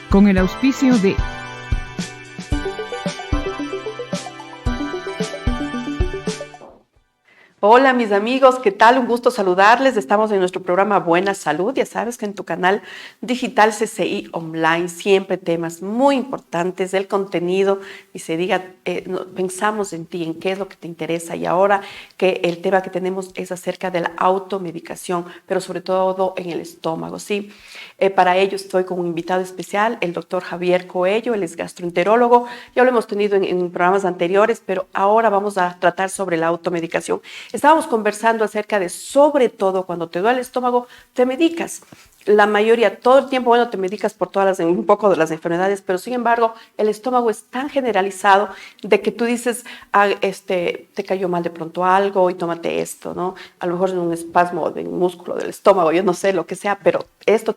con el auspicio de Hola mis amigos, ¿qué tal? Un gusto saludarles. Estamos en nuestro programa Buena Salud. Ya sabes que en tu canal digital CCI Online siempre temas muy importantes del contenido y se diga, pensamos en ti, en qué es lo que te interesa y ahora que el tema que tenemos es acerca de la automedicación, pero sobre todo en el estómago, ¿sí? Para ello estoy con un invitado especial, el doctor Javier Coello, él es gastroenterólogo. Ya lo hemos tenido en programas anteriores, pero ahora vamos a tratar sobre la automedicación. Estábamos conversando acerca de, sobre todo, cuando te duele el estómago, te medicas. La mayoría, todo el tiempo, bueno, te medicas por todas un poco de las enfermedades, pero sin embargo, el estómago es tan generalizado de que tú dices, te cayó mal de pronto algo y tómate esto, ¿no? A lo mejor es un espasmo de un músculo del estómago, yo no sé lo que sea, pero esto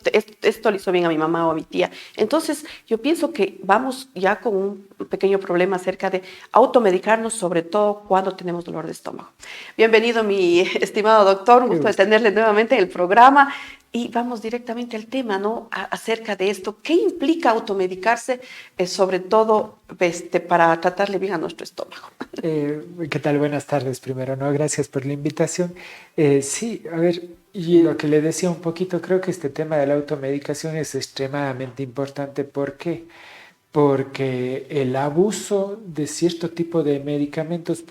le hizo bien a mi mamá o a mi tía. Entonces, yo pienso que vamos ya con un pequeño problema acerca de automedicarnos, sobre todo cuando tenemos dolor de estómago. Bienvenido, mi estimado doctor, un gusto de tenerle nuevamente en el programa. Y vamos directamente al tema, ¿no? Acerca de esto. ¿Qué implica automedicarse, sobre todo para tratarle bien a nuestro estómago? ¿Qué tal? Buenas tardes primero, ¿no? Gracias por la invitación. Sí, a ver, y lo que le decía un poquito, creo que este tema de la automedicación es extremadamente importante. ¿Por qué? Porque el abuso de cierto tipo de medicamentos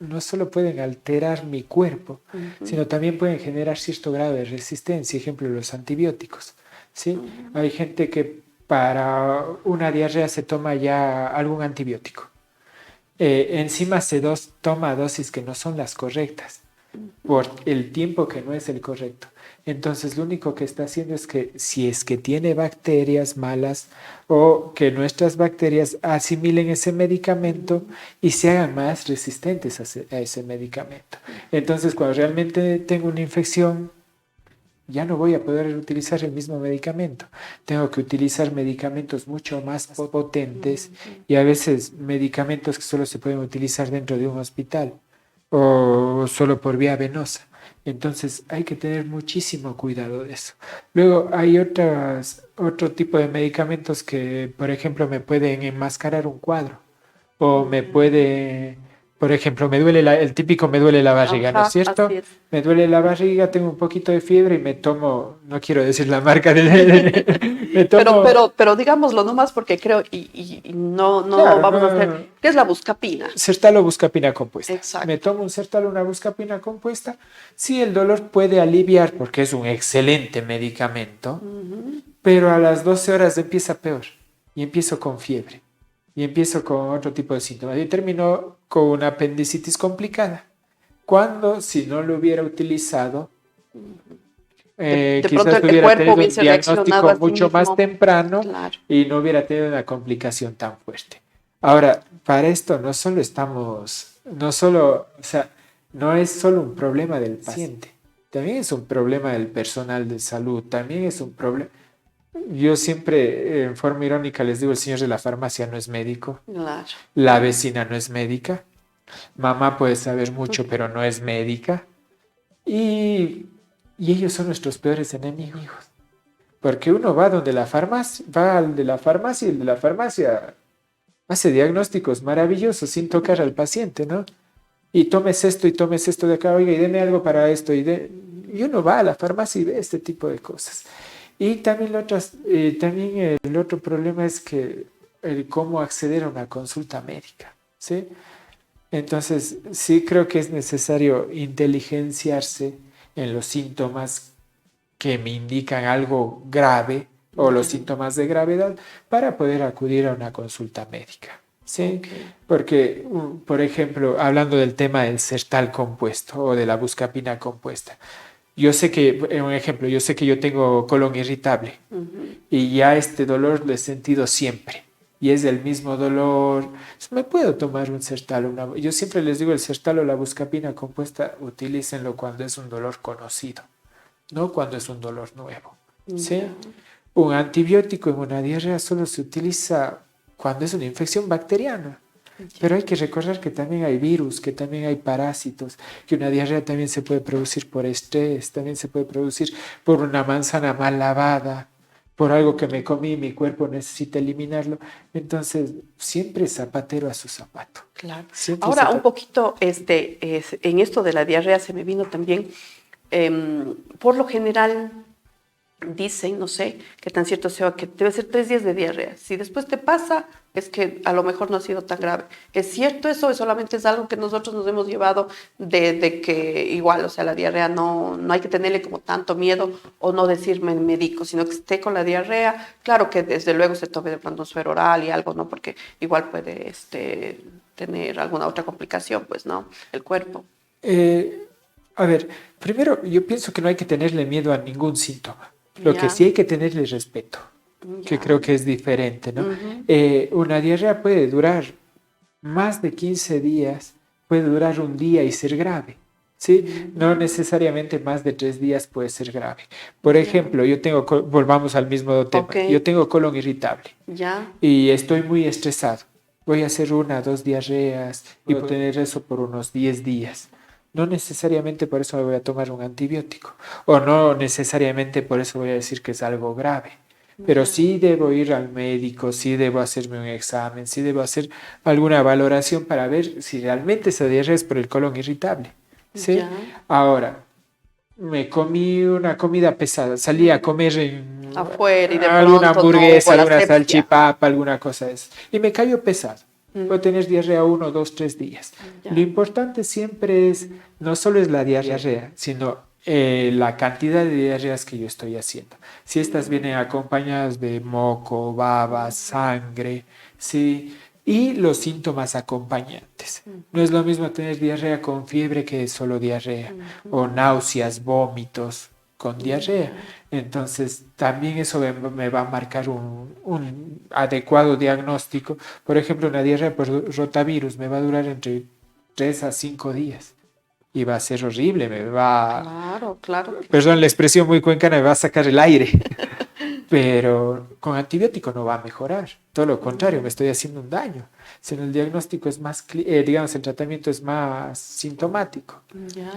no solo pueden alterar mi cuerpo, sino también pueden generar cierto grado de resistencia, ejemplo, los antibióticos, ¿sí? Hay gente que para una diarrea se toma ya algún antibiótico. Encima toma dosis que no son las correctas por el tiempo que no es el correcto. Entonces, lo único que está haciendo es que si es que tiene bacterias malas o que nuestras bacterias asimilen ese medicamento y se hagan más resistentes a ese medicamento. Entonces, cuando realmente tengo una infección, ya no voy a poder utilizar el mismo medicamento. Tengo que utilizar medicamentos mucho más potentes y a veces medicamentos que solo se pueden utilizar dentro de un hospital o solo por vía venosa. Entonces hay que tener muchísimo cuidado de eso. Luego hay otro tipo de medicamentos que, por ejemplo, me pueden enmascarar un cuadro o me puede, por ejemplo, el típico me duele la barriga, ¿no es Ajá, cierto? así es. Me duele la barriga, tengo un poquito de fiebre y me tomo, no quiero decir la marca me Pero, tomo, pero, pero digámoslo nomás porque creo, y no claro, vamos a hacer, no, ¿qué es la buscapina? Sertalo buscapina compuesta. Me Exacto. tomo un Sertalo, una buscapina compuesta. Sí, el dolor puede aliviar porque es un excelente medicamento, pero a las 12 horas empieza peor y empiezo con fiebre y empiezo con otro tipo de síntomas y termino con una apendicitis complicada. Cuando si no lo hubiera utilizado, De pronto quizás el hubiera cuerpo tenido un hubiese reaccionado diagnóstico a sí mucho más mismo. temprano Claro. y no hubiera tenido una complicación tan fuerte. Ahora, para esto no solo, o sea, no es solo un problema del paciente, también es un problema del personal de salud, también es un problema. Yo siempre, en forma irónica, les digo, el señor de la farmacia no es médico, Claro. la vecina no es médica, mamá puede saber mucho, pero no es médica, y, y ellos son nuestros peores enemigos. Porque uno va donde la farmacia, va al de la farmacia y el de la farmacia hace diagnósticos maravillosos sin tocar al paciente, ¿no? Y tomes esto de acá, oiga, y deme algo para esto. Y uno va a la farmacia y ve este tipo de cosas. Y también, también el otro problema es que el cómo acceder a una consulta médica, ¿sí? Entonces, sí creo que es necesario inteligenciarse en los síntomas que me indican algo grave o los síntomas de gravedad para poder acudir a una consulta médica. ¿Sí? Ok. Porque, por ejemplo, hablando del tema del Sertal compuesto o de la buscapina compuesta, yo sé que, un ejemplo, yo sé que yo tengo colon irritable y ya este dolor lo he sentido siempre y es el mismo dolor. Me puedo tomar un Sertal. Yo siempre les digo el Sertal o la buscapina compuesta, utilícenlo cuando es un dolor conocido, no cuando es un dolor nuevo. ¿Sí? Ya. Un antibiótico en una diarrea solo se utiliza cuando es una infección bacteriana. Pero hay que recordar que también hay virus, que también hay parásitos, que una diarrea también se puede producir por estrés, también se puede producir por una manzana mal lavada. por algo que me comí, mi cuerpo necesita eliminarlo. Entonces, siempre zapatero a su zapato. Claro. Siempre Ahora, un zapato. poquito en esto de la diarrea se me vino también, por lo general dicen, no sé qué tan cierto sea, que debe ser 3 días de diarrea. Si después te pasa, es que a lo mejor no ha sido tan grave. ¿Es cierto eso o solamente es algo que nosotros nos hemos llevado de que igual, o sea, la diarrea no hay que tenerle como tanto miedo o no decirme médico, sino que esté con la diarrea? Claro que desde luego se tome de pronto un suero oral y algo, ¿no? Porque igual puede tener alguna otra complicación, pues, ¿no? El cuerpo. Eh, a ver, primero yo pienso que no hay que tenerle miedo a ningún síntoma. Lo que Ya, sí hay que tenerle respeto, que ya. creo que es diferente, ¿no? Ujú. Una diarrea puede durar más de 15 días, puede durar un día y ser grave. ¿Sí? No necesariamente más de 3 días puede ser grave. Por Ya. ejemplo, volvamos al mismo Ok, tema. Yo tengo colon irritable ya. y estoy muy estresado. Voy a hacer 1 o 2 diarreas y puedo tener eso por unos 10 días. No necesariamente por eso me voy a tomar un antibiótico o no necesariamente por eso voy a decir que es algo grave. Pero Ya. sí debo ir al médico, sí debo hacerme un examen, sí debo hacer alguna valoración para ver si realmente esa diarrea es por el colon irritable. ¿Sí? Ya. Ahora, me comí una comida pesada, salí a comer Afuera y de alguna pronto no hubo hamburguesa, la alguna asepsia. salchipapa, alguna cosa de eso. Y me cayó pesado. Puedo Mm, tener diarrea 1, 2, 3 días. Lo ya. importante siempre es, no solo es la diarrea, sino la cantidad de diarreas que yo estoy haciendo. Si estas vienen acompañadas de moco, baba, sangre, ¿sí? Y los síntomas acompañantes. No es lo mismo tener diarrea con fiebre que solo diarrea, o náuseas, vómitos con diarrea. Ya. Entonces, también eso me va a marcar un adecuado diagnóstico. Por ejemplo, una diarrea por rotavirus me va a durar entre 3 a 5 días y va a ser horrible, Claro, claro que perdón la sí. expresión muy cuencana, me va a sacar el aire. Pero con antibiótico no va a mejorar, todo lo contrario, me estoy haciendo un daño. Si el diagnóstico es más, digamos, el tratamiento es más sintomático, Ya.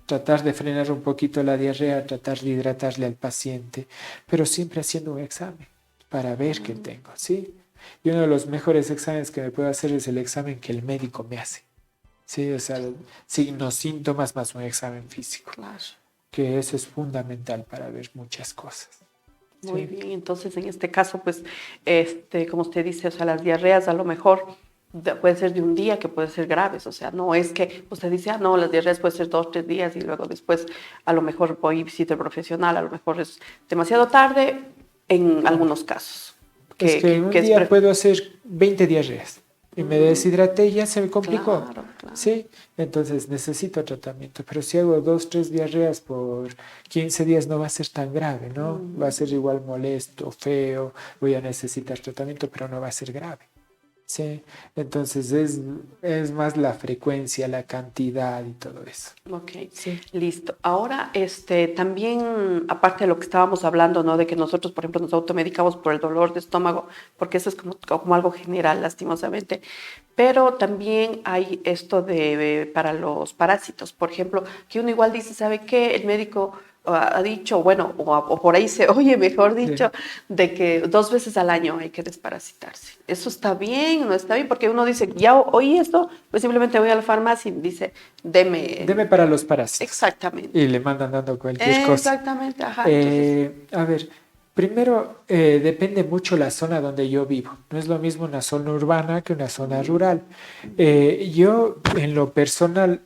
tratar de frenar un poquito la diarrea, tratar de hidratarle al paciente, pero siempre haciendo un examen para ver qué tengo, ¿sí? Y uno de los mejores exámenes que me puedo hacer es el examen que el médico me hace, ¿sí? O sea, signos, síntomas más un examen físico, Claro. que eso es fundamental para ver muchas cosas, Muy ¿sí? bien. Entonces, en este caso, pues, como usted dice, o sea, las diarreas a lo mejor puede ser de un día, que puede ser graves. O sea, no es que usted dice, ah, no, las diarreas puede ser 2, 3 días y luego después a lo mejor voy y visito al profesional. A lo mejor es demasiado tarde en Claro. algunos casos. Es Que, que que, en un que es día puedo hacer 20 diarreas y me deshidraté y ya se me complicó. claro, claro. Sí, entonces necesito tratamiento. Pero si hago 2, 3 diarreas por 15 días no va a ser tan grave, ¿no? Va a ser igual molesto, feo, voy a necesitar tratamiento, pero no va a ser grave. Sí, entonces es más la frecuencia, la cantidad y todo eso. Ok, Sí. listo. Ahora, también, aparte de lo que estábamos hablando, ¿no? De que nosotros, por ejemplo, nos automedicamos por el dolor de estómago, porque eso es como algo general, lastimosamente. Pero también hay esto para los parásitos. Por ejemplo, que uno igual dice, ¿sabe qué? El médico ha dicho, bueno, o por ahí se oye, mejor Sí. dicho, de que 2 veces al año hay que desparasitarse. ¿Eso está bien? ¿No está bien? Porque uno dice, ya oí esto, pues simplemente voy a la farmacia y dice, deme. Deme para los parásitos. Y Exactamente. le mandan dando cualquier cosa. Exactamente, ajá. Entonces, A ver, primero depende mucho la zona donde yo vivo. No es lo mismo una zona urbana que una zona rural. Yo, en lo personal,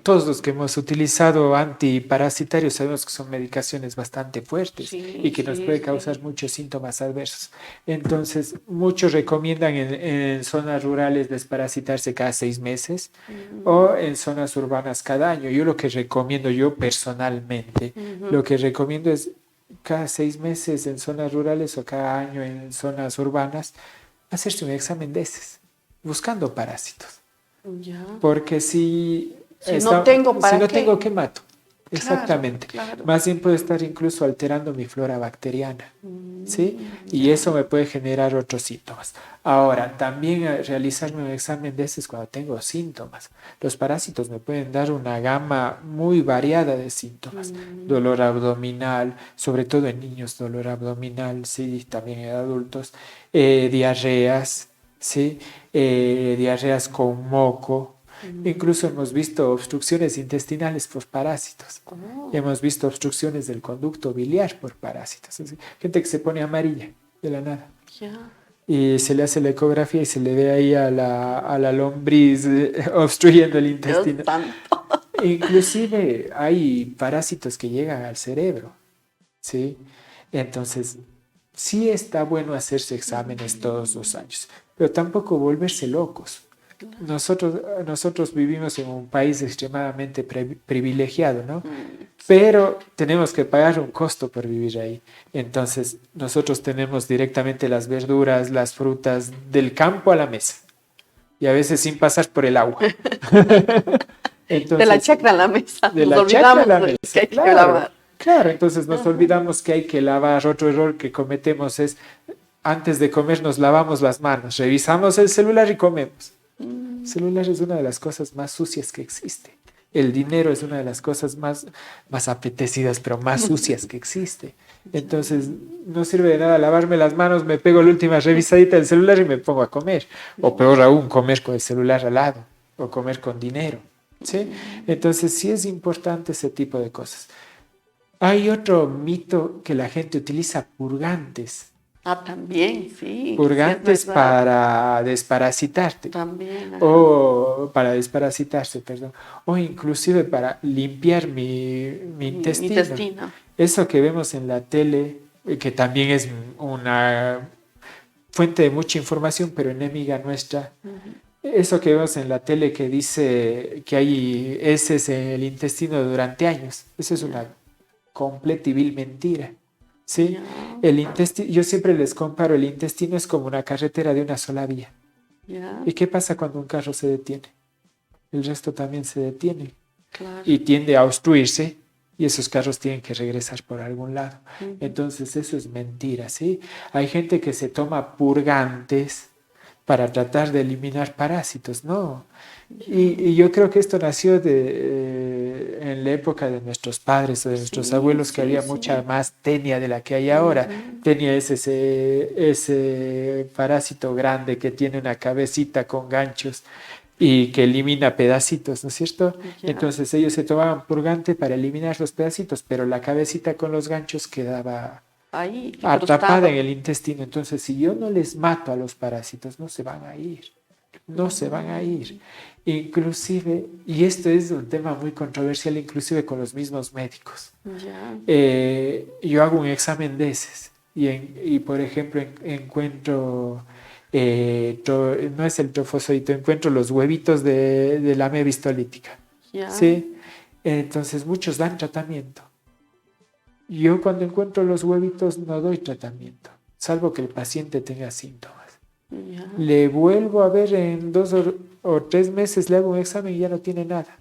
todos los que hemos utilizado antiparasitarios sabemos que son medicaciones bastante fuertes y sí, que nos sí, puede causar sí. muchos síntomas adversos. Entonces, muchos recomiendan en zonas rurales desparasitarse cada 6 meses o en zonas urbanas cada año. Yo lo que recomiendo, yo personalmente, lo que recomiendo es cada 6 meses en zonas rurales o cada año en zonas urbanas, hacerse un examen de heces, buscando parásitos. Ya. Porque si, Si no tengo, si ¿para no qué? tengo, ¿qué mato? Exactamente. Claro. Más bien puede estar incluso alterando mi flora bacteriana, ¿sí? Y eso me puede generar otros síntomas. Ahora, también realizarme un examen de heces cuando tengo síntomas. Los parásitos me pueden dar una gama muy variada de síntomas. Dolor abdominal, sobre todo en niños, dolor abdominal, sí, también en adultos. Diarreas, ¿sí? Diarreas con moco. Incluso hemos visto obstrucciones intestinales por parásitos. Hemos visto obstrucciones del conducto biliar por parásitos. Es decir, gente que se pone amarilla de la nada. Ya. Y se le hace la ecografía y se le ve ahí a la lombriz obstruyendo el Dios intestino. santo. Inclusive hay parásitos que llegan al cerebro, ¿sí? Entonces, sí está bueno hacerse exámenes todos los años, pero tampoco volverse locos. Nosotros vivimos en un país extremadamente privilegiado, ¿no? Pero tenemos que pagar un costo por vivir ahí. Entonces, nosotros tenemos directamente las verduras, las frutas del campo a la mesa y a veces sin pasar por el agua. De la Entonces, chacra en la mesa. de Nos la chacra a olvidamos la de mesa, que hay que claro. lavar. Claro, entonces nos olvidamos que hay que lavar. Otro error que cometemos es, antes de comer nos lavamos las manos, revisamos el celular y comemos. El celular es una de las cosas más sucias que existe. El dinero es una de las cosas más apetecidas, pero más sucias que existe. Entonces, no sirve de nada lavarme las manos, me pego la última revisadita del celular y me pongo a comer. O peor aún, comer con el celular al lado o comer con dinero. ¿Sí? Entonces, sí es importante ese tipo de cosas. Hay otro mito que la gente utiliza, purgantes. También, sí. Purgantes Sí, es verdad. para desparasitarte. También. O para desparasitarse, perdón. O inclusive para limpiar mi Mi intestino. intestino. Eso que vemos en la tele, que también es una fuente de mucha información, pero enemiga nuestra. Eso que vemos en la tele que dice que hay heces en el intestino durante años. Eso es una completa y vil mentira. ¿Sí? Ya. El intestino, yo siempre les comparo, el intestino es como una carretera de una sola vía. Ya. ¿Y qué pasa cuando un carro se detiene? El resto también se detiene Claro. y tiende a obstruirse y esos carros tienen que regresar por algún lado. Entonces eso es mentira, ¿sí? Hay gente que se toma purgantes para tratar de eliminar parásitos, ¿no? Y yo creo que esto nació en la época de nuestros padres o de nuestros abuelos, que había mucha más tenia de la que hay ahora. Tenia es ese parásito grande que tiene una cabecita con ganchos y que elimina pedacitos, ¿no es cierto? Ya. Entonces ellos se tomaban purgante para eliminar los pedacitos, pero la cabecita con los ganchos quedaba Ahí, atrapada incrustado. en el intestino. Entonces, si yo no les mato a los parásitos, no se van a ir. No se van a ir. Inclusive, y esto es un tema muy controversial, inclusive con los mismos médicos. Ya. Yo hago un examen de heces y por ejemplo, encuentro, no es el trofozoito, encuentro los huevitos de la ameba histolítica. Ya. ¿Sí? Entonces, muchos dan tratamiento. Yo cuando encuentro los huevitos no doy tratamiento, salvo que el paciente tenga síntomas. Ya. Le vuelvo a ver en 2 o 3 meses, le hago un examen y ya no tiene nada.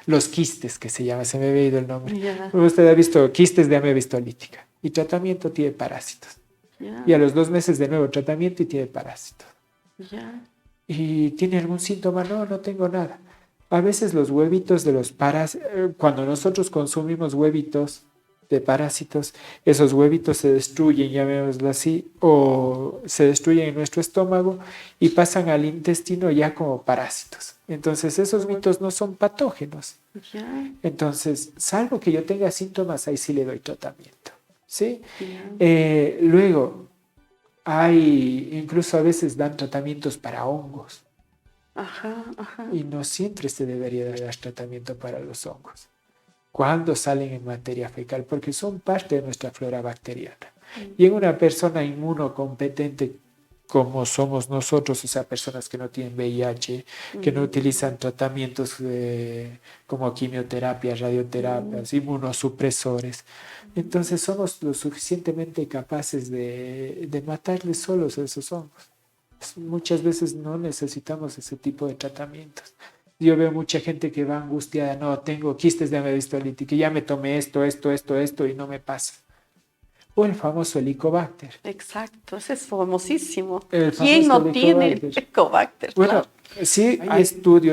Los quistes, que se llama, se me había ido el nombre. Ya. Usted ha visto quistes de ameba histolítica y tratamiento tiene parásitos. Ya. Y a los 2 meses de nuevo tratamiento y tiene parásitos. Ya. ¿Y tiene algún síntoma? No, no tengo nada. A veces los huevitos de los parásitos, cuando nosotros consumimos huevitos de parásitos, esos huevitos se destruyen, llamémoslo así, o se destruyen en nuestro estómago y pasan al intestino ya como parásitos. Entonces esos mitos no son patógenos. Ya. Entonces, salvo que yo tenga síntomas, ahí sí le doy tratamiento. ¿Sí? Ya. Luego, incluso a veces dan tratamientos para hongos. Ajá, ajá. Y no siempre se debería dar tratamiento para los hongos cuando salen en materia fecal, porque son parte de nuestra flora bacteriana. Y en una persona inmunocompetente como somos nosotros, o sea, personas que no tienen VIH, que no utilizan tratamientos como quimioterapias, radioterapias, inmunosupresores, entonces somos lo suficientemente capaces de matarles solos a esos hongos. Muchas veces no necesitamos ese tipo de tratamientos. Yo veo mucha gente que va angustiada, no, tengo quistes de ácido histolítico, ya me tomé esto y no me pasa. O el famoso Helicobacter. Exacto, ese es famosísimo. El ¿Quién famoso no tiene el Helicobacter. Helicobacter? Bueno, Claro. sí,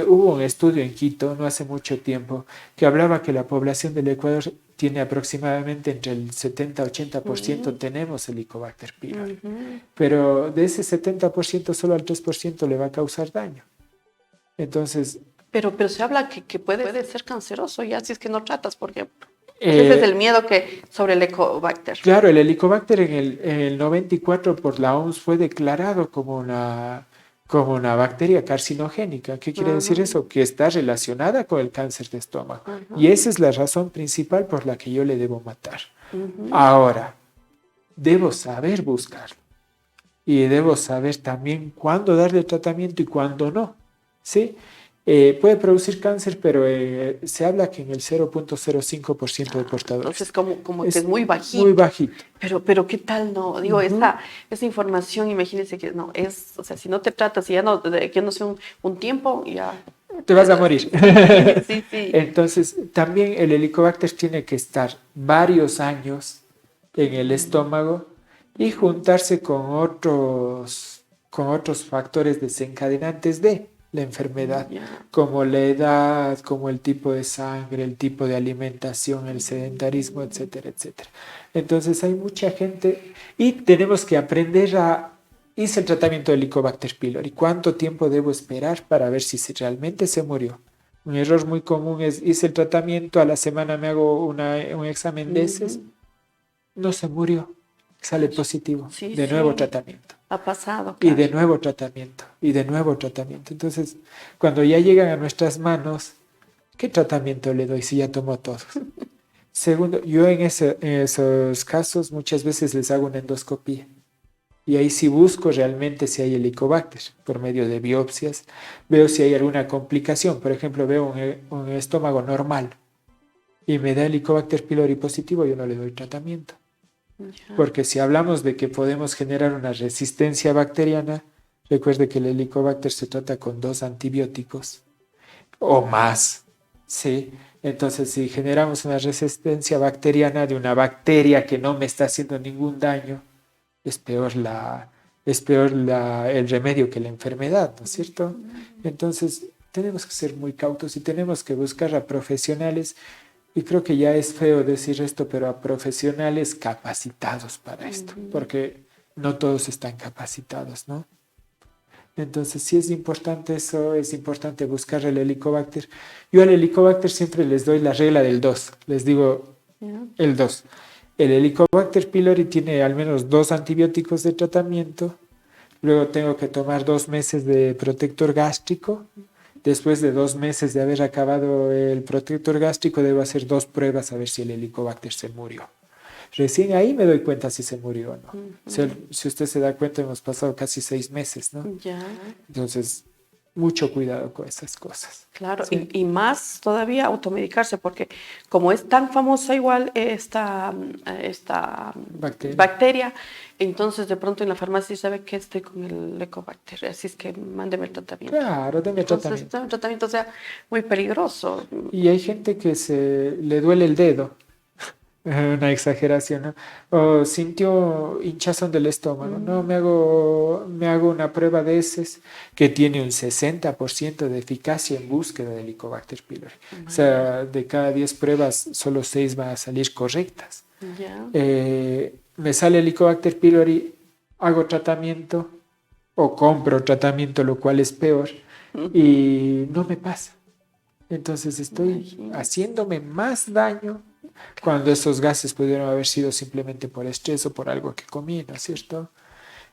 hubo un estudio en Quito no hace mucho tiempo que hablaba que la población del Ecuador tiene aproximadamente entre el 70-80% tenemos Helicobacter pylori. Pero de ese 70% solo al 3% le va a causar daño. Entonces, Pero se habla que puede ser canceroso ya si es que no tratas, por ejemplo. Ese es el miedo que sobre el Helicobacter. claro, el Helicobacter en el 94 por la OMS fue declarado como una bacteria carcinogénica. ¿Qué quiere decir eso? Que está relacionada con el cáncer de estómago. Y esa es la razón principal por la que yo le debo matar. Ahora, debo saber buscarlo. Y debo saber también cuándo darle tratamiento y cuándo no. ¿Sí? Puede producir cáncer, pero se habla que en el 0.05% de portadores. Entonces, como que es muy bajito. Muy bajito. Pero ¿qué tal no? Digo, esa información, imagínense que no, o sea, si no te tratas, y ya no, que no sé, un tiempo, ya. Te vas a morir. Sí. Entonces, también el Helicobacter tiene que estar varios años en el estómago y juntarse con otros factores desencadenantes de la enfermedad, como la edad, como el tipo de sangre, el tipo de alimentación, el sedentarismo, etcétera, etcétera. Entonces hay mucha gente y tenemos que aprender hice el tratamiento de Helicobacter pylori. ¿Cuánto tiempo debo esperar para ver si realmente se murió? Un error muy común es, hice el tratamiento, a la semana me hago un examen de heces, no se murió, sale positivo, de nuevo tratamiento. Ha pasado. Claro. Y de nuevo tratamiento, y de nuevo tratamiento. Entonces, cuando ya llegan a nuestras manos, ¿qué tratamiento le doy si ya tomó todos? Segundo, yo en esos casos muchas veces les hago una endoscopía. Y ahí sí busco realmente si hay Helicobacter por medio de biopsias. Veo si hay alguna complicación. Por ejemplo, veo un estómago normal y me da Helicobacter pylori positivo, yo no le doy tratamiento. Porque si hablamos de que podemos generar una resistencia bacteriana, recuerde que el Helicobacter se trata con 2 antibióticos o más. ¿Sí? Entonces, si generamos una resistencia bacteriana de una bacteria que no me está haciendo ningún daño, es peor el remedio que la enfermedad, ¿no es cierto? Entonces, tenemos que ser muy cautos y tenemos que buscar a profesionales, y creo que ya es feo decir esto, pero a profesionales capacitados para esto, porque no todos están capacitados, ¿no? Entonces, sí es importante eso, es importante buscar el Helicobacter. Yo al Helicobacter siempre les doy la regla del 2, les digo el 2. El Helicobacter pylori tiene al menos 2 antibióticos de tratamiento, luego tengo que tomar 2 meses de protector gástrico, después de 2 meses de haber acabado el protector gástrico debo hacer 2 pruebas a ver si el Helicobacter se murió. Recién ahí me doy cuenta si se murió o no. Si usted se da cuenta, hemos pasado casi 6 meses, ¿no? Entonces, mucho cuidado con esas cosas. Claro, sí. y más todavía automedicarse, porque como es tan famosa igual esta bacteria, entonces de pronto en la farmacia sabe que estoy con el Helicobacter, así es que mándeme el tratamiento. Claro, deme tratamiento. Entonces, un tratamiento, o sea, muy peligroso. Y hay gente que le duele el dedo. Una exageración, ¿no? O sintió hinchazón del estómago, ¿no? Me hago una prueba de heces que tiene un 60% de eficacia en búsqueda de Helicobacter pylori. O sea, de cada 10 pruebas, solo 6 van a salir correctas. Me sale Helicobacter pylori, hago tratamiento o compro tratamiento, lo cual es peor, y no me pasa. Entonces estoy haciéndome más daño cuando esos gases pudieron haber sido simplemente por estrés o por algo que comí, ¿no es cierto?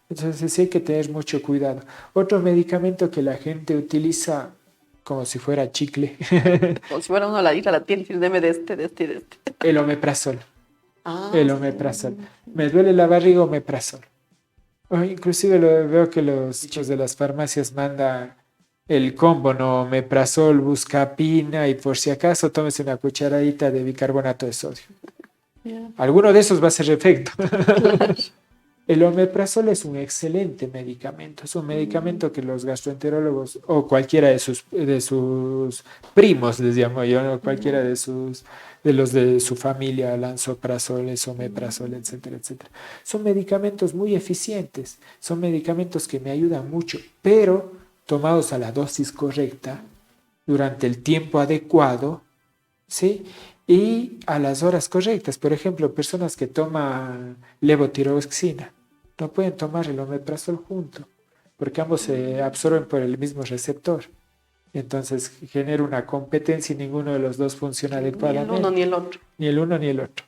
Entonces sí hay que tener mucho cuidado. Otro medicamento que la gente utiliza como si fuera chicle. Como si fuera uno a ir a la tienda y decir, deme de este. El omeprazol. El omeprazol. Me duele la barriga, omeprazol. Inclusive veo que los chicos de las farmacias mandan el combo, ¿no? Omeprazol, buscapina y por si acaso tómese una cucharadita de bicarbonato de sodio. Alguno de esos va a hacer efecto. Claro. El omeprazol es un excelente medicamento. Es un medicamento que los gastroenterólogos o cualquiera de sus primos, les llamo yo, ¿no? Cualquiera de los de su familia, lansoprazol, omeprazol, etcétera, etcétera. Son medicamentos muy eficientes. Son medicamentos que me ayudan mucho, pero tomados a la dosis correcta, durante el tiempo adecuado, ¿sí? Y a las horas correctas. Por ejemplo, personas que toman levotiroxina no pueden tomar el omeprazol junto, porque ambos se absorben por el mismo receptor. Entonces genera una competencia y ninguno de los dos funciona Ni el adecuadamente. uno ni el otro. Ni el uno ni el otro.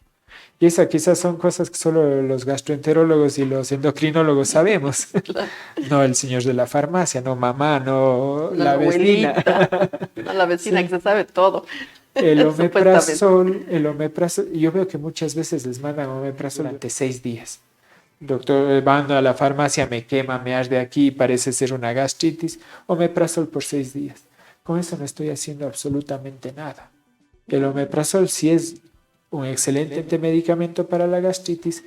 Y esas quizás son cosas que solo los gastroenterólogos y los endocrinólogos sabemos. Claro. No el señor de la farmacia, no mamá, no No, la la vecina. abuelita, no la vecina Sí. que se sabe todo. El Supuestamente. omeprazol, yo veo que muchas veces les mandan omeprazol durante 6 días. Doctor, van a la farmacia, me quema, me arde aquí, parece ser una gastritis. Omeprazol por 6 días. Con eso no estoy haciendo absolutamente nada. El omeprazol sí es un excelente medicamento para la gastritis,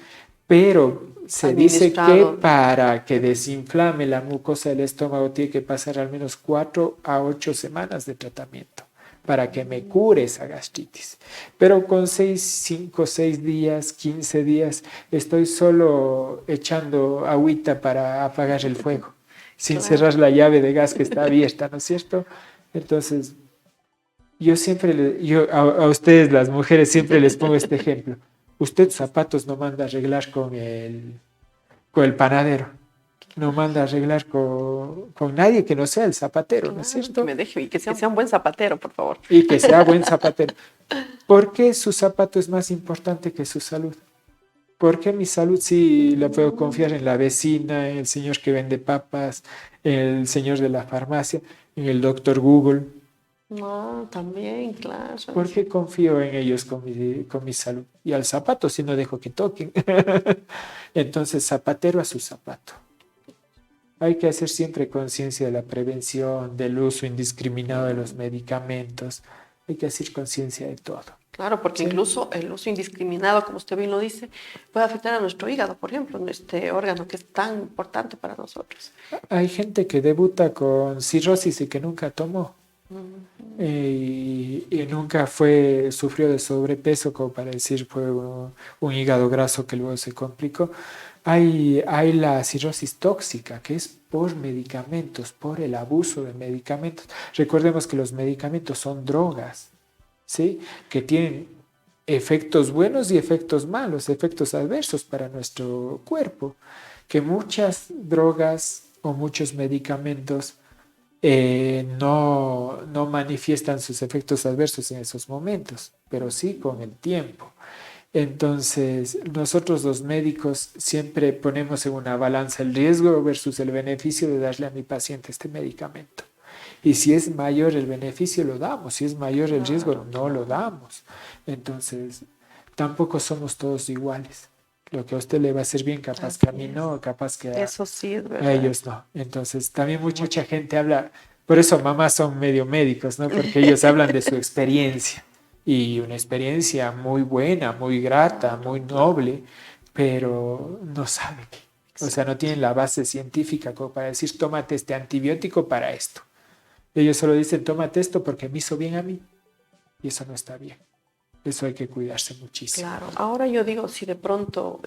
pero se dice que Administrado. para que desinflame la mucosa del estómago tiene que pasar al menos 4 a 8 semanas de tratamiento para que me cure esa gastritis. Pero con 5, 6 días, 15 días, estoy solo echando agüita para apagar el fuego, sin Claro. cerrar la llave de gas que está abierta, ¿no es cierto? Entonces, yo siempre, a ustedes las mujeres siempre les pongo este ejemplo. Usted zapatos no manda a arreglar con el panadero, no manda a arreglar con nadie que no sea el zapatero, ¿no es Claro, que cierto? me deje y que sea un buen zapatero, por favor. Y que sea buen zapatero. ¿Por qué su zapato es más importante que su salud? ¿Por qué mi salud sí la puedo confiar en la vecina, en el señor que vende papas, en el señor de la farmacia, en el doctor Google? No, también, claro. ¿Por qué confío en ellos con mi salud? Y al zapato si no dejo que toquen. Entonces, zapatero a su zapato. Hay que hacer siempre conciencia de la prevención, del uso indiscriminado de los medicamentos. Hay que hacer conciencia de todo. Claro, porque Sí. incluso el uso indiscriminado, como usted bien lo dice, puede afectar a nuestro hígado, por ejemplo, este órgano que es tan importante para nosotros. Hay gente que debuta con cirrosis y que nunca tomó. Y nunca sufrió de sobrepeso, como para decir fue un hígado graso que luego se complicó. Hay la cirrosis tóxica, que es por medicamentos, por el abuso de medicamentos. Recordemos que los medicamentos son drogas, ¿sí? Que tienen efectos buenos y efectos malos, efectos adversos para nuestro cuerpo. Que muchas drogas o muchos medicamentos no manifiestan sus efectos adversos en esos momentos, pero sí con el tiempo. Entonces, nosotros los médicos siempre ponemos en una balanza el riesgo versus el beneficio de darle a mi paciente este medicamento. Y si es mayor el beneficio, lo damos. Si es mayor el riesgo, no lo damos. Entonces, tampoco somos todos iguales. Lo que a usted le va a hacer bien, capaz que a mí no, capaz que Eso sí es a verdad. ellos no. Entonces, también mucha gente habla, por eso mamás son medio médicos, ¿no? Porque ellos hablan de su experiencia y una experiencia muy buena, muy grata, muy noble, pero no saben. O sea, no tienen la base científica como para decir, tómate este antibiótico para esto. Ellos solo dicen, tómate esto porque me hizo bien a mí. Y eso no está bien. Eso hay que cuidarse muchísimo. Claro, ahora yo digo, si de pronto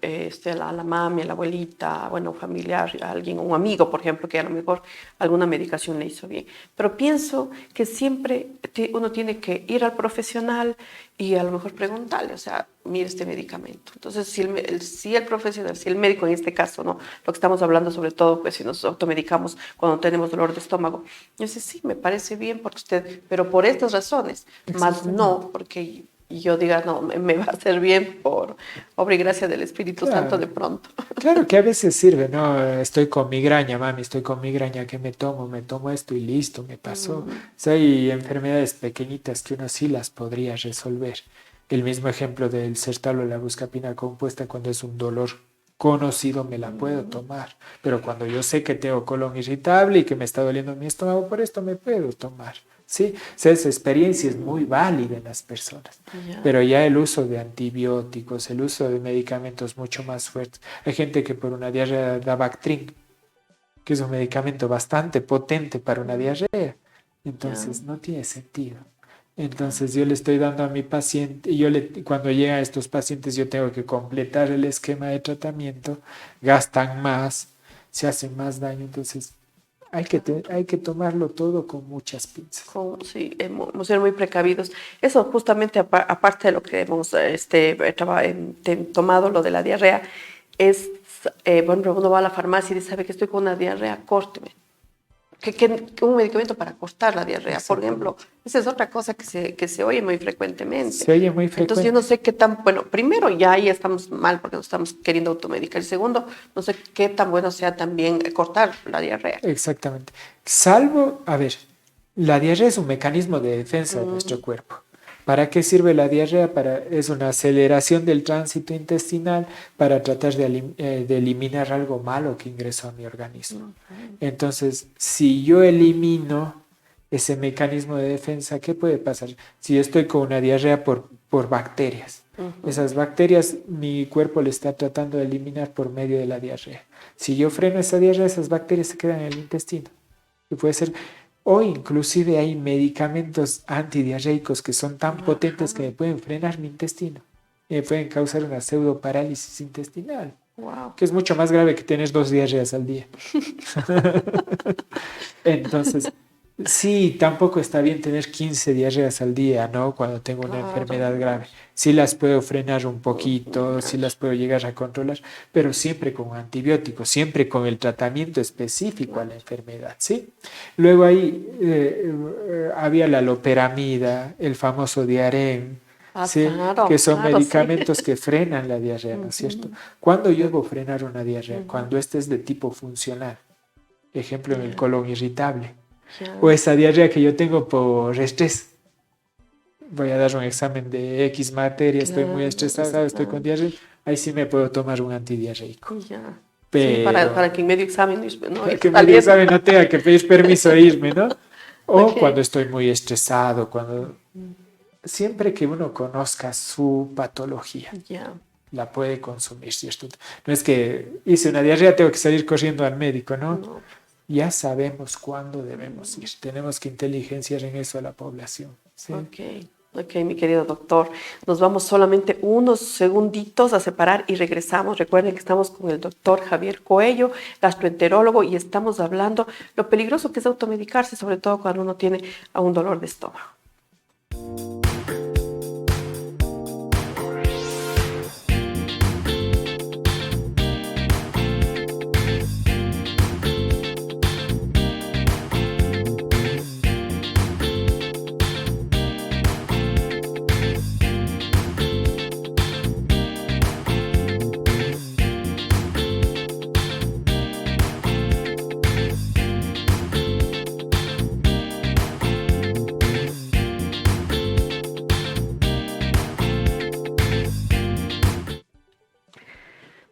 la mami, la abuelita, bueno, un familiar, alguien, un amigo, por ejemplo, que a lo mejor alguna medicación le hizo bien, pero pienso que siempre uno tiene que ir al profesional y a lo mejor preguntarle, o sea, mire este medicamento. Entonces, si el profesional, si el médico en este caso, ¿no? Lo que estamos hablando sobre todo, pues si nos automedicamos cuando tenemos dolor de estómago, yo sé, sí, me parece bien porque usted, pero por estas razones, más no porque y yo diga, no, me va a hacer bien por obra y gracia del Espíritu Santo de pronto. Claro que a veces sirve, ¿no? Estoy con migraña, mami, estoy con migraña, ¿qué me tomo? Me tomo esto y listo, me pasó. O sea, hay enfermedades pequeñitas que uno sí las podría resolver. El mismo ejemplo del sertalo, la buscapina compuesta, cuando es un dolor conocido me la puedo tomar, pero cuando yo sé que tengo colon irritable y que me está doliendo mi estómago, por esto me puedo tomar ¿sí? O sea, esa experiencia es muy válida en las personas, pero ya el uso de antibióticos, el uso de medicamentos mucho más fuertes. Hay gente que por una diarrea da Bactrim, que es un medicamento bastante potente para una diarrea, entonces no tiene sentido. Entonces yo le estoy dando a mi paciente, cuando llegan estos pacientes yo tengo que completar el esquema de tratamiento, gastan más, se hacen más daño, entonces hay que tomarlo todo con muchas pinzas. Sí, hemos ser muy precavidos. Eso justamente aparte de lo que hemos tomado, lo de la diarrea, es, bueno, uno va a la farmacia y dice, sabe que estoy con una diarrea, córteme. Un medicamento para cortar la diarrea, por ejemplo. Esa es otra cosa que se oye muy frecuentemente. Se oye muy frecuente. Entonces yo no sé qué tan, bueno, primero ya ahí estamos mal porque nos estamos queriendo automedicar. Y segundo, no sé qué tan bueno sea también cortar la diarrea. Exactamente. Salvo, a ver, la diarrea es un mecanismo de defensa de nuestro cuerpo. ¿Para qué sirve la diarrea? Es una aceleración del tránsito intestinal para tratar de eliminar algo malo que ingresó a mi organismo. Entonces, si yo elimino ese mecanismo de defensa, ¿qué puede pasar? Si yo estoy con una diarrea por bacterias, esas bacterias mi cuerpo le está tratando de eliminar por medio de la diarrea. Si yo freno esa diarrea, esas bacterias se quedan en el intestino. Y puede ser... O inclusive hay medicamentos antidiarreicos que son tan potentes que me pueden frenar mi intestino y me pueden causar una pseudoparálisis intestinal, que es mucho más grave que tener 2 diarreas al día. Entonces, sí, tampoco está bien tener 15 diarreas al día, ¿no? Cuando tengo una enfermedad grave. Sí las puedo frenar un poquito, sí las puedo llegar a controlar, pero siempre con antibióticos, siempre con el tratamiento específico a la enfermedad, ¿sí? Luego ahí había la loperamida, el famoso Diarén, ¿sí? Claro, que son medicamentos que frenan la diarrea, ¿no es cierto? ¿Cuándo yo debo frenar una diarrea? Cuando este es de tipo funcional. Ejemplo, en el colon irritable. O esa diarrea que yo tengo por estrés. Voy a dar un examen de X materia, estoy muy estresado, estoy con diarrea. Ahí sí me puedo tomar un antidiarreico. Pero, sí, para que en medio examen no, para que en medio examen no tenga que pedir permiso e irme, ¿no? O cuando estoy muy estresado, siempre que uno conozca su patología, la puede consumir, ¿cierto? No es que hice una diarrea, tengo que salir corriendo al médico, ¿no? Ya sabemos cuándo debemos ir. Tenemos que inteligenciar en eso a la población. ¿Sí? Ok, mi querido doctor. Nos vamos solamente unos segunditos a separar y regresamos. Recuerden que estamos con el doctor Javier Coello, gastroenterólogo, y estamos hablando lo peligroso que es automedicarse, sobre todo cuando uno tiene un dolor de estómago.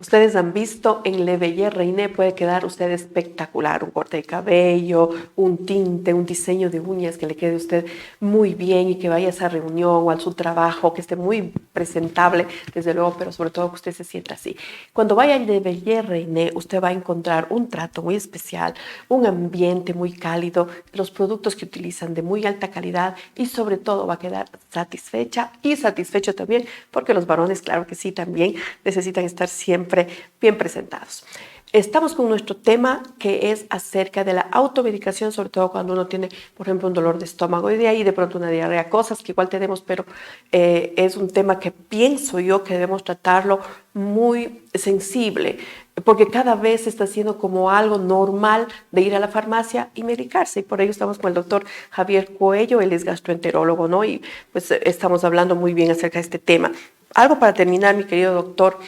Ustedes han visto en Le Veillé Reiné puede quedar usted espectacular, un corte de cabello, un tinte, un diseño de uñas que le quede a usted muy bien y que vaya a esa reunión o a su trabajo, que esté muy presentable, desde luego, pero sobre todo que usted se sienta así. Cuando vaya a Le Veillé Reiné, usted va a encontrar un trato muy especial, un ambiente muy cálido, los productos que utilizan de muy alta calidad y sobre todo va a quedar satisfecha y satisfecho también, porque los varones, claro que sí, también necesitan estar siempre bien presentados. Estamos con nuestro tema que es acerca de la automedicación, sobre todo cuando uno tiene, por ejemplo, un dolor de estómago y de ahí de pronto una diarrea, cosas que igual tenemos, pero es un tema que pienso yo que debemos tratarlo muy sensible, porque cada vez se está haciendo como algo normal de ir a la farmacia y medicarse, y por ello estamos con el doctor Javier Coello, él es gastroenterólogo, ¿no? Y pues estamos hablando muy bien acerca de este tema. Algo para terminar, mi querido doctor,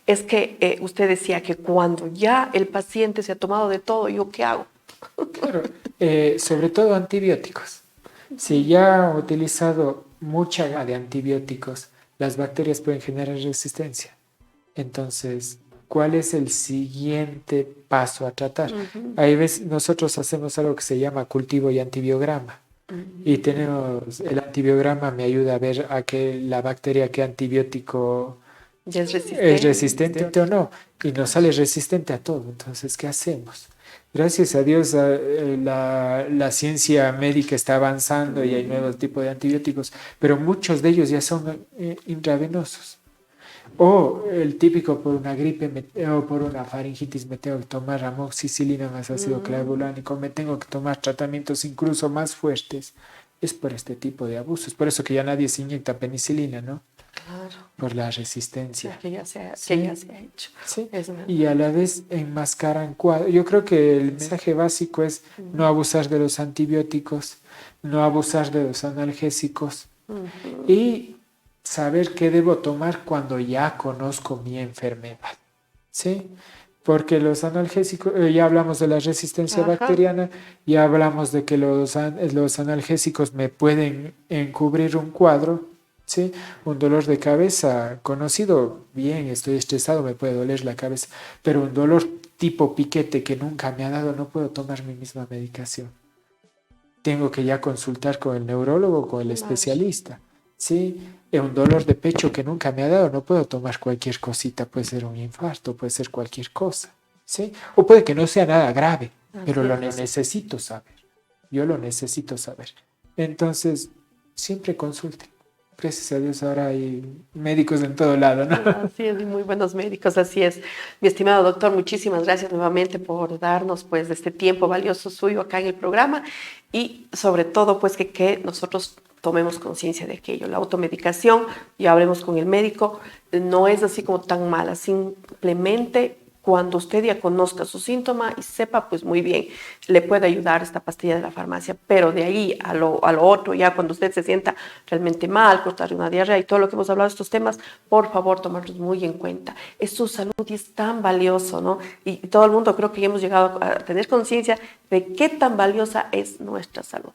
es que usted decía que cuando ya el paciente se ha tomado de todo, ¿yo qué hago? Claro, sobre todo antibióticos. Si ya ha utilizado mucha gama de antibióticos, las bacterias pueden generar resistencia. Entonces, ¿cuál es el siguiente paso a tratar? Ahí nosotros hacemos algo que se llama cultivo y antibiograma. Y tenemos el antibiograma, me ayuda a ver a que la bacteria, qué antibiótico Ya es es resistente. resistente o no, y nos sale resistente a todo. Entonces, ¿qué hacemos? Gracias a Dios, la ciencia médica está avanzando y hay nuevos tipos de antibióticos, pero muchos de ellos ya son intravenosos. O el típico por una gripe o por una faringitis me tengo que tomar amoxicilina más ácido clavulánico, me tengo que tomar tratamientos incluso más fuertes. Es por este tipo de abusos. Por eso que ya nadie se inyecta penicilina, ¿no? Claro. Por la resistencia. Que ya se ha, Sí. que ya se ha hecho. Sí. Es verdad. Y a la vez enmascaran cuadros. Yo creo que el mensaje básico es no abusar de los antibióticos, no abusar de los analgésicos y saber qué debo tomar cuando ya conozco mi enfermedad. ¿Sí? Porque los analgésicos, ya hablamos de la resistencia Ajá. bacteriana, ya hablamos de que los analgésicos me pueden encubrir un cuadro, ¿sí? Un dolor de cabeza conocido, bien, estoy estresado, me puede doler la cabeza, pero un dolor tipo piquete que nunca me ha dado, no puedo tomar mi misma medicación. Tengo que ya consultar con el neurólogo o con el especialista, ¿sí? Un dolor de pecho que nunca me ha dado, no puedo tomar cualquier cosita, puede ser un infarto, puede ser cualquier cosa, ¿sí? O puede que no sea nada grave, pero lo necesito saber. Yo lo necesito saber. Entonces, siempre consulten. Gracias a Dios ahora hay médicos en todo lado, ¿no? Así es, y muy buenos médicos, así es. Mi estimado doctor, muchísimas gracias nuevamente por darnos pues este tiempo valioso suyo acá en el programa y sobre todo pues que nosotros tomemos conciencia de aquello. La automedicación, ya hablemos con el médico, no es así como tan mala, simplemente cuando usted ya conozca su síntoma y sepa, pues muy bien, le puede ayudar esta pastilla de la farmacia, pero de ahí a lo otro, ya cuando usted se sienta realmente mal, cortar una diarrea y todo lo que hemos hablado de estos temas, por favor, tomarlos muy en cuenta. Es su salud y es tan valioso, ¿no? Y todo el mundo creo que ya hemos llegado a tener conciencia de qué tan valiosa es nuestra salud.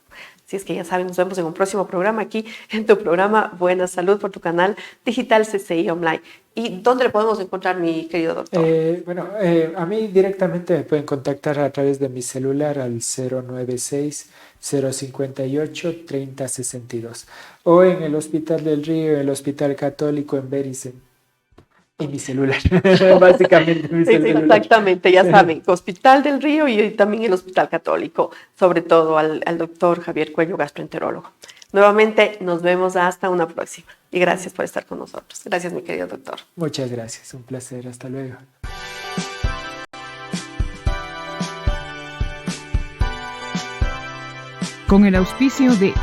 Así es que ya saben, nos vemos en un próximo programa aquí en tu programa Buena Salud por tu canal digital CCI Online. ¿Y dónde le podemos encontrar, mi querido doctor? A mí directamente me pueden contactar a través de mi celular al 096-058-3062 o en el Hospital del Río, el Hospital Católico en Bericen. Y mi celular, básicamente mi celular. Exactamente, ya saben, Hospital del Río y también el Hospital Católico, sobre todo al doctor Javier Cuello, gastroenterólogo. Nuevamente nos vemos hasta una próxima y gracias por estar con nosotros. Gracias, mi querido doctor. Muchas gracias, un placer, hasta luego. Con el auspicio de